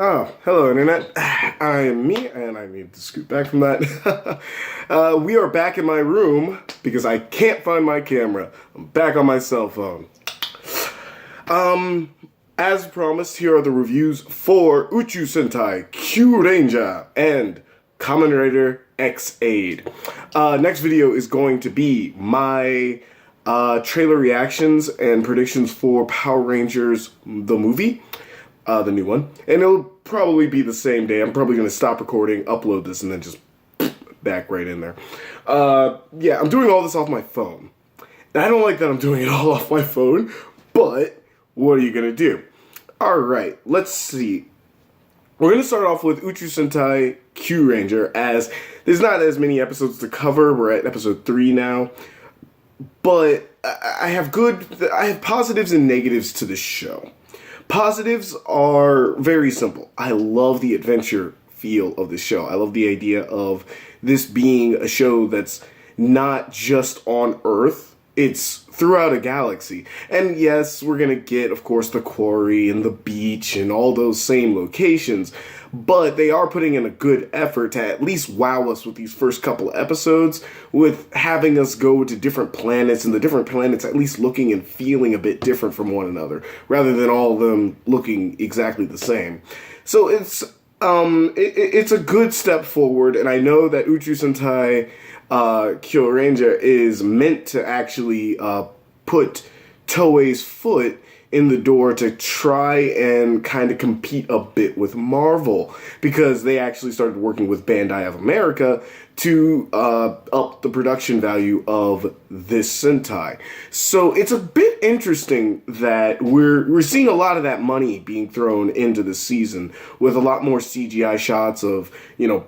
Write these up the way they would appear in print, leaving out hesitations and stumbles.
Oh, hello, Internet. I am me, and I need to scoot back from that. We are back in my room because I can't find my camera. I'm back on my cell phone. As promised, here are the reviews for Uchuu Sentai Kyuranger and Kamen Rider X-Aid. Next video is going to be my trailer reactions and predictions for Power Rangers, the movie. The new one. And it'll probably be the same day. I'm probably going to stop recording, upload this, and then just back right in there. Yeah, I'm doing all this off my phone. And I don't like that I'm doing it all off my phone, but what are you going to do? Alright, let's see. We're going to start off with Uchuu Sentai Kyuranger, as there's not as many episodes to cover. We're at episode 3 now. But I have positives and negatives to this show. Positives are very simple. I love the adventure feel of the show. I love the idea of this being a show that's not just on Earth. It's throughout a galaxy. And yes, we're going to get, of course, the quarry and the beach and all those same locations. But they are putting in a good effort to at least wow us with these first couple of episodes, with having us go to different planets, and the different planets at least looking and feeling a bit different from one another, rather than all of them looking exactly the same. So it's a good step forward, and I know that Uchuu Sentai Kyuranger is meant to actually put Toei's foot in the door to try and kind of compete a bit with Marvel, because they actually started working with Bandai of America to up the production value of this Sentai. So it's a bit interesting that we're seeing a lot of that money being thrown into the season, with a lot more CGI shots of,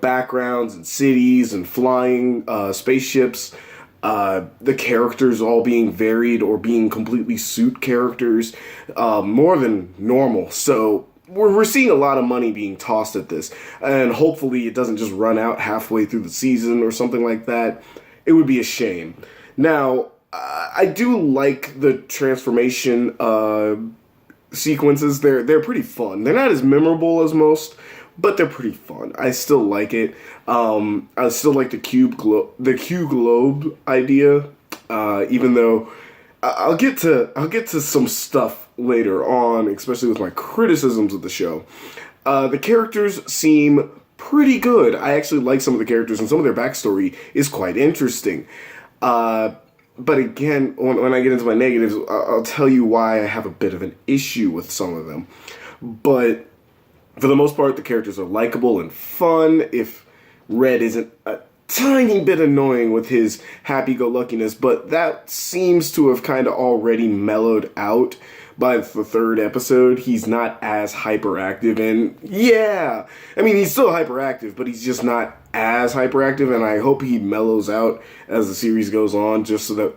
backgrounds and cities and flying spaceships. The characters all being varied or being completely suit characters, more than normal. So we're seeing a lot of money being tossed at this, and hopefully it doesn't just run out halfway through the season or something like that. It would be a shame. Now, I do like the transformation sequences. They're pretty fun. They're not as memorable as most, but they're pretty fun. I still like it. I still like the cube globe idea, even though I'll get to some stuff later on, especially with my criticisms of the show. The characters seem pretty good. I actually like some of the characters, and some of their backstory is quite interesting. But again, when I get into my negatives, I'll tell you why I have a bit of an issue with some of them. But for the most part, the characters are likable and fun. If Red isn't a tiny bit annoying with his happy-go-luckiness, but that seems to have kind of already mellowed out by the third episode. He's not as hyperactive, and yeah, I mean, he's still hyperactive, but he's just not as hyperactive, and I hope he mellows out as the series goes on, just so that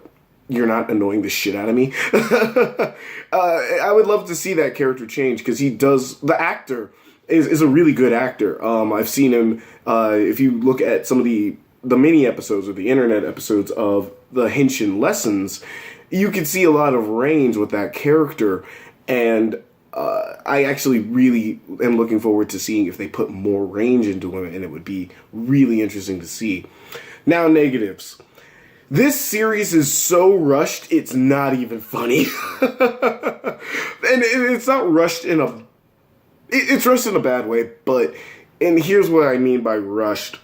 you're not annoying the shit out of me. I would love to see that character change, because the actor is a really good actor. I've seen him, if you look at some of the mini episodes or the internet episodes of the Henshin Lessons, you can see a lot of range with that character, and I actually really am looking forward to seeing if they put more range into him, and it would be really interesting to see. Now, negatives. This series is so rushed, it's not even funny. And it's not rushed in a... It's rushed in a bad way, and here's what I mean by rushed.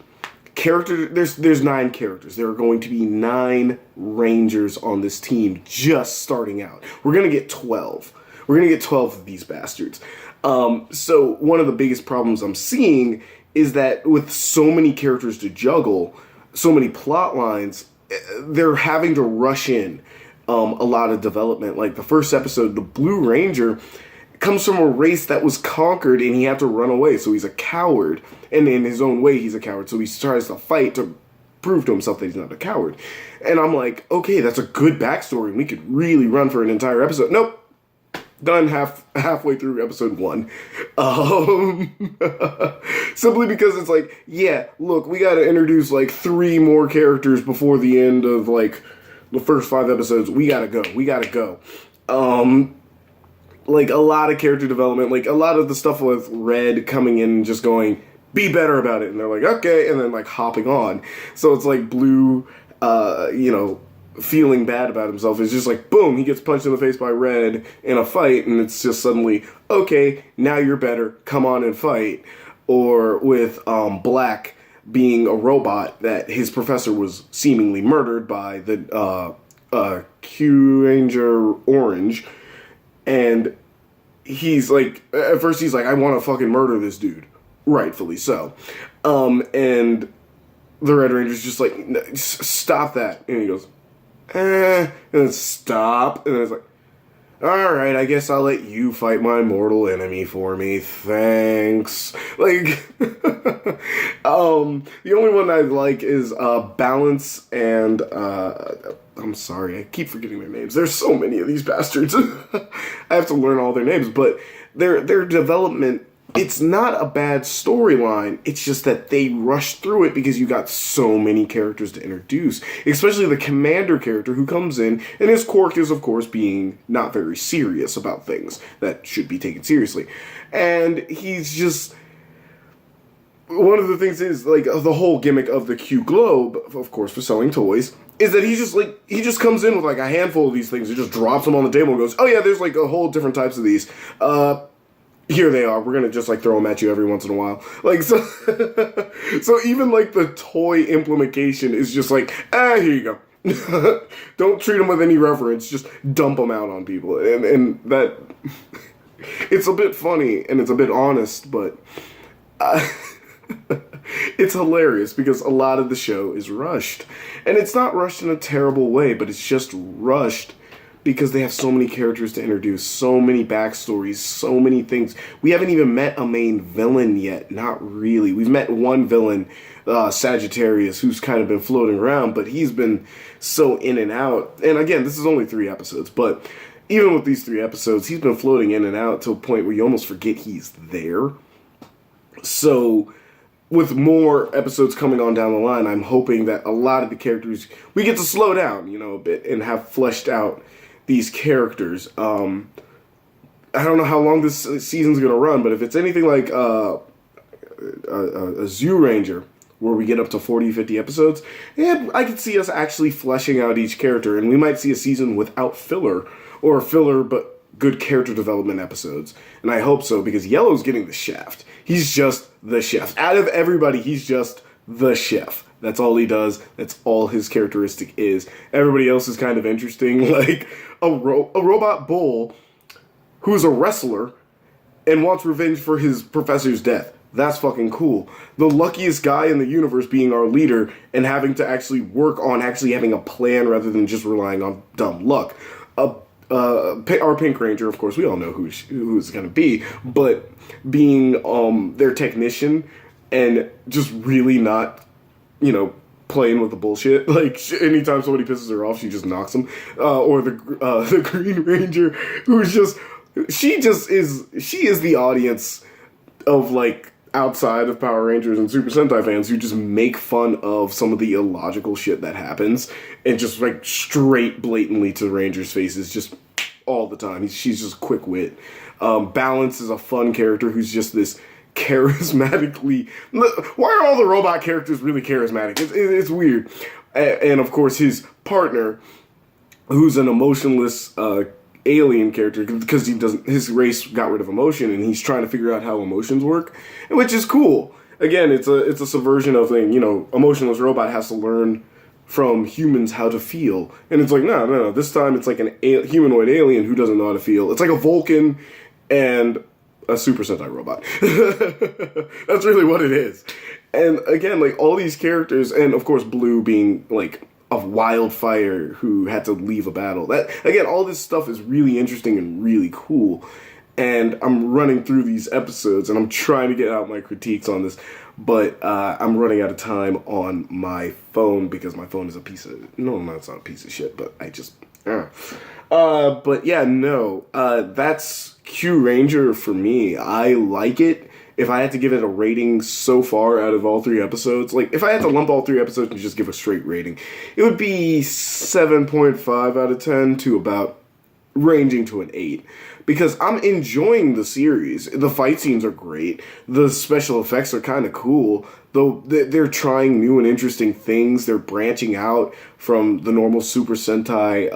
There's 9 characters. There are going to be 9 Rangers on this team just starting out. We're going to get 12. We're going to get 12 of these bastards. So one of the biggest problems I'm seeing is that with so many characters to juggle, so many plot lines, they're having to rush in a lot of development. Like the first episode, the Blue Ranger comes from a race that was conquered, and he had to run away, so he's a coward. And in his own way, he's a coward, so he tries to fight to prove to himself that he's not a coward. And I'm like, okay, that's a good backstory, and we could really run for an entire episode. Nope. Done halfway through episode 1. Simply because it's like, yeah, look, we gotta introduce like 3 more characters before the end of like the first 5 episodes. We gotta go. like a lot of character development, like a lot of the stuff with Red coming in and just going, be better about it, and they're like, okay, and then like hopping on. So it's like Blue, feeling bad about himself is just like, boom, he gets punched in the face by Red in a fight, and it's just suddenly, okay, now you're better, come on and fight. Or with Black being a robot that his professor was seemingly murdered by the Kyuranger Orange, and he's like, at first he's like, I want to fucking murder this dude, rightfully so, and the Red Ranger's just like, stop that, and he goes, and then stop, and then it's like, alright, I guess I'll let you fight my mortal enemy for me, thanks. Like, the only one I like is, Balance and, I'm sorry, I keep forgetting their names. There's so many of these bastards. I have to learn all their names, but their development, it's not a bad storyline. It's just that they rushed through it because you got so many characters to introduce. Especially the commander character who comes in, and his quirk is, of course, being not very serious about things that should be taken seriously. And he's just... One of the things is, like, the whole gimmick of the Q Globe, of course, for selling toys, is that he just comes in with, like, a handful of these things and just drops them on the table and goes, oh yeah, there's, like, a whole different types of these. Here they are. We're gonna just like throw them at you every once in a while. Like, so, so even like the toy implementation is just like, here you go. Don't treat them with any reverence. Just dump them out on people, and that it's a bit funny and it's a bit honest, but it's hilarious because a lot of the show is rushed, and it's not rushed in a terrible way, but it's just rushed. Because they have so many characters to introduce, so many backstories, so many things. We haven't even met a main villain yet. Not really. We've met one villain, Sagittarius, who's kind of been floating around, but he's been so in and out. And again, this is only 3 episodes, but even with these 3 episodes, he's been floating in and out to a point where you almost forget he's there. So, with more episodes coming on down the line, I'm hoping that a lot of the characters, we get to slow down, a bit, and have fleshed out these characters. I don't know how long this season's gonna run, but if it's anything like a Zyuranger, where we get up to 40, 50 episodes, yeah, I could see us actually fleshing out each character, and we might see a season without filler, or filler but good character development episodes. And I hope so, because Yellow's getting the shaft. He's just the chef. Out of everybody, he's just the chef. That's all he does. That's all his characteristic is. Everybody else is kind of interesting, like a robot bull who's a wrestler and wants revenge for his professor's death. That's fucking cool. The luckiest guy in the universe being our leader and having to actually work on actually having a plan rather than just relying on dumb luck. Our Pink Ranger, of course, we all know who's going to be, but being their technician and just really not, playing with the bullshit. Like, anytime somebody pisses her off, she just knocks them. Or the Green Ranger, who's just, she is the audience of, like, outside of Power Rangers and Super Sentai fans who just make fun of some of the illogical shit that happens and just, like, straight blatantly to Rangers' faces just all the time. She's just quick wit. Balance is a fun character who's just this charismatically... Why are all the robot characters really charismatic? It's weird. And of course his partner, who's an emotionless alien character, because his race got rid of emotion and he's trying to figure out how emotions work, which is cool. Again, it's a subversion of thing, emotionless robot has to learn from humans how to feel. And it's like, no. This time it's like an humanoid alien who doesn't know how to feel. It's like a Vulcan and a Super Sentai robot. That's really what it is. And again, like, all these characters, and of course Blue being, like, a wildfire who had to leave a battle. That, again, all this stuff is really interesting and really cool. And I'm running through these episodes, and I'm trying to get out my critiques on this, but I'm running out of time on my phone, because my phone is a piece of... No, it's not a piece of shit, but I just... but yeah, no. That's Kyuranger for me. I like it. If I had to give it a rating so far out of all 3 episodes, like, if I had to lump all 3 episodes and just give a straight rating, it would be 7.5 out of 10 to about ranging to an 8 because I'm enjoying the series. The fight scenes are great. The special effects are kind of cool. Though they're trying new and interesting things. They're branching out from the normal Super Sentai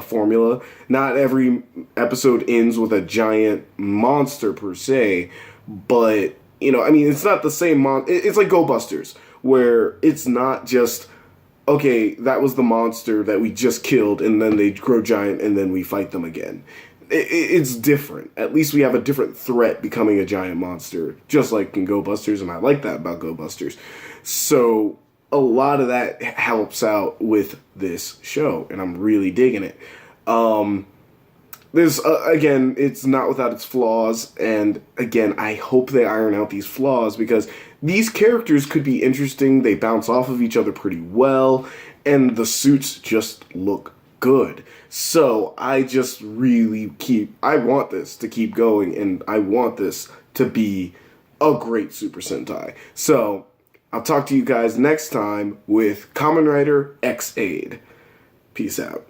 formula. Not every episode ends with a giant monster per se, but I mean, it's not the same it's like Go Busters, where it's not just okay, that was the monster that we just killed, and then they grow giant, and then we fight them again. It's different. At least we have a different threat becoming a giant monster, just like in Go Busters, and I like that about Go Busters. So a lot of that helps out with this show, and I'm really digging it. There's again, it's not without its flaws, and again, I hope they iron out these flaws because these characters could be interesting. They bounce off of each other pretty well, and the suits just look good. So I just really I want this to keep going, and I want this to be a great Super Sentai. So I'll talk to you guys next time with Kamen Rider X Aid. Peace out.